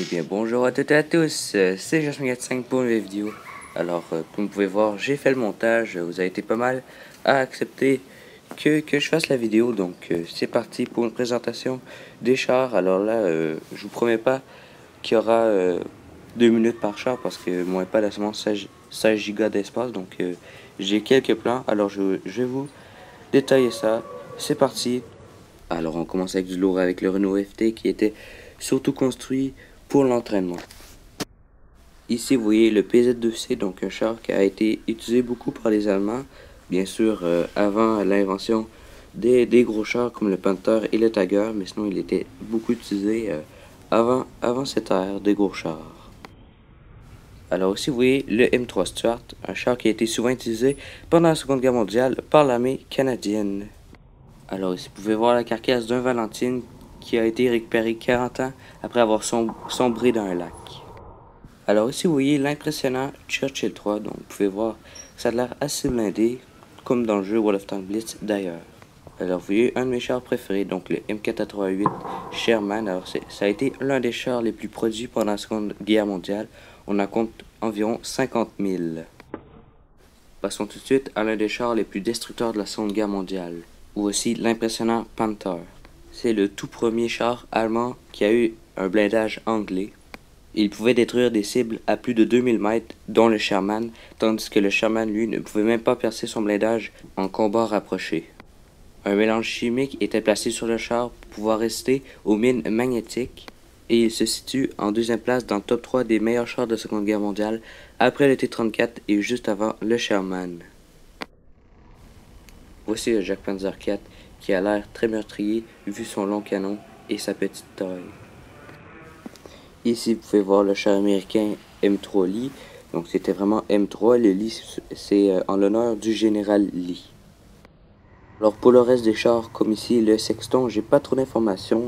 Eh bien bonjour à toutes et à tous, c'est Josh5 pour une nouvelle vidéo. Alors comme vous pouvez voir, j'ai fait le montage, vous avez été pas mal à accepter que je fasse la vidéo. Donc c'est parti pour une présentation des chars. Alors là, je vous promets pas qu'il y aura 2 minutes par char parce que mon iPad a seulement 16 Go d'espace. Donc j'ai quelques plans, alors je vais vous détailler ça. C'est parti. Alors on commence avec du lourd avec le Renault FT qui était surtout construit pour l'entraînement. Ici vous voyez le PZ2C, donc un char qui a été utilisé beaucoup par les Allemands, bien sûr avant l'invention des gros chars comme le Panther et le Tiger, mais sinon il était beaucoup utilisé avant cette ère des gros chars. Alors aussi vous voyez le M3 Stuart, un char qui a été souvent utilisé pendant la Seconde Guerre mondiale par l'armée canadienne. Alors ici vous pouvez voir la carcasse d'un Valentine qui a été récupéré 40 ans après avoir sombré dans un lac. Alors ici vous voyez l'impressionnant Churchill 3, donc vous pouvez voir que ça a l'air assez blindé, comme dans le jeu World of Tanks Blitz d'ailleurs. Alors vous voyez un de mes chars préférés, donc le M488 Sherman. Alors ça a été l'un des chars les plus produits pendant la Seconde Guerre mondiale. On en compte environ 50 000. Passons tout de suite à l'un des chars les plus destructeurs de la Seconde Guerre mondiale, ou aussi l'impressionnant Panther. C'est le tout premier char allemand qui a eu un blindage anglais. Il pouvait détruire des cibles à plus de 2000 mètres, dont le Sherman, tandis que le Sherman, lui, ne pouvait même pas percer son blindage en combat rapproché. Un mélange chimique était placé sur le char pour pouvoir résister aux mines magnétiques, et il se situe en deuxième place dans le top 3 des meilleurs chars de la Seconde Guerre mondiale, après le T-34 et juste avant le Sherman. Voici le Jacques Panzer IV, qui a l'air très meurtrier vu son long canon et sa petite taille. Ici, vous pouvez voir le char américain M3 Lee. Donc, c'était vraiment M3. Le Lee, c'est en l'honneur du général Lee. Alors, pour le reste des chars, comme ici, le Sexton, j'ai pas trop d'informations.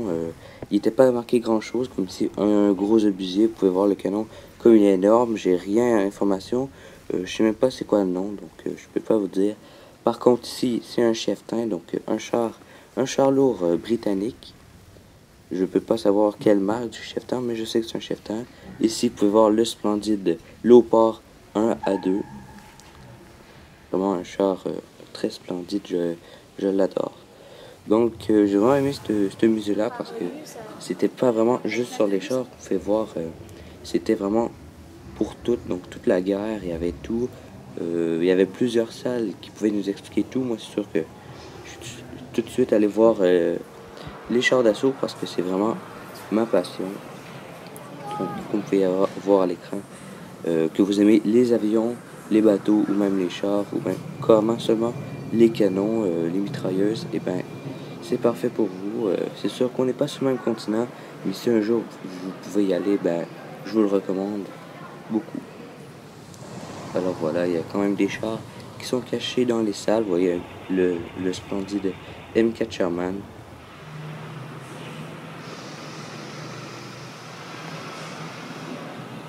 Il n'était pas marqué grand-chose. Comme ici, un gros obusier. Vous pouvez voir le canon comme il est énorme. J'ai rien à information. Je sais même pas c'est quoi le nom, donc je peux pas vous dire. Par contre, ici, c'est un Chieftain, donc un char lourd britannique. Je peux pas savoir quelle marque du Chieftain, mais je sais que c'est un Chieftain. Ici, vous pouvez voir le splendide Léopard 1 à 2. Vraiment un char très splendide, je l'adore. Donc, j'ai vraiment aimé ce musée-là parce que c'était pas vraiment juste sur les chars. Vous pouvez voir, c'était vraiment pour tout. Donc, toute la guerre, il y avait tout. Il y avait plusieurs salles qui pouvaient nous expliquer tout. Moi, c'est sûr que je suis tout de suite allé voir les chars d'assaut parce que c'est vraiment ma passion. Donc, comme vous pouvez voir à l'écran, que vous aimez les avions, les bateaux ou même les chars ou même carrément seulement les canons, les mitrailleuses, et ben c'est parfait pour vous. C'est sûr qu'on n'est pas sur le même continent, mais si un jour vous pouvez y aller, ben je vous le recommande beaucoup. Alors voilà, il y a quand même des chars qui sont cachés dans les salles. Vous voyez le splendide M4 Sherman.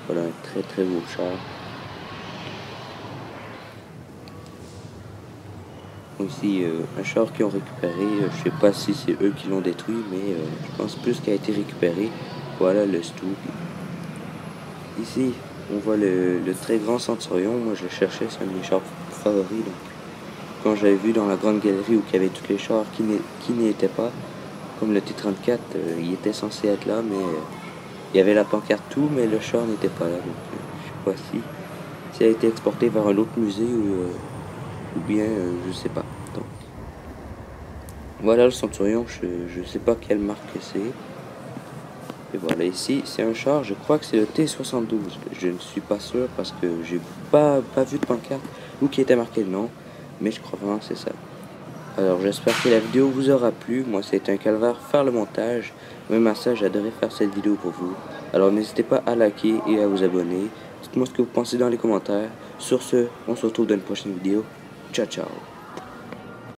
Voilà un très beau char. Aussi un char qu'ils ont récupéré, je sais pas si c'est eux qui l'ont détruit, mais je pense plus qu'il a été récupéré. Voilà le Stug. Ici, on voit le très grand Centurion. Moi je le cherchais, c'est un de mes chars favoris. Donc, quand j'avais vu dans la grande galerie où il y avait tous les chars qui n'y étaient pas, comme le T-34, il était censé être là, mais il y avait la pancarte tout, mais le char n'était pas là. Donc je sais pas si ça a été exporté vers un autre musée ou bien je sais pas. Donc voilà le Centurion, je sais pas quelle marque c'est. Et voilà, ici c'est un char, je crois que c'est le T72. Je ne suis pas sûr parce que j'ai pas vu de pancarte ou qui était marqué le nom, mais je crois vraiment que c'est ça. Alors j'espère que la vidéo vous aura plu. Moi c'était un calvaire faire le montage, même à ça j'adorais faire cette vidéo pour vous. Alors n'hésitez pas à liker et à vous abonner. Dites-moi ce que vous pensez dans les commentaires. Sur ce, on se retrouve dans une prochaine vidéo. Ciao ciao.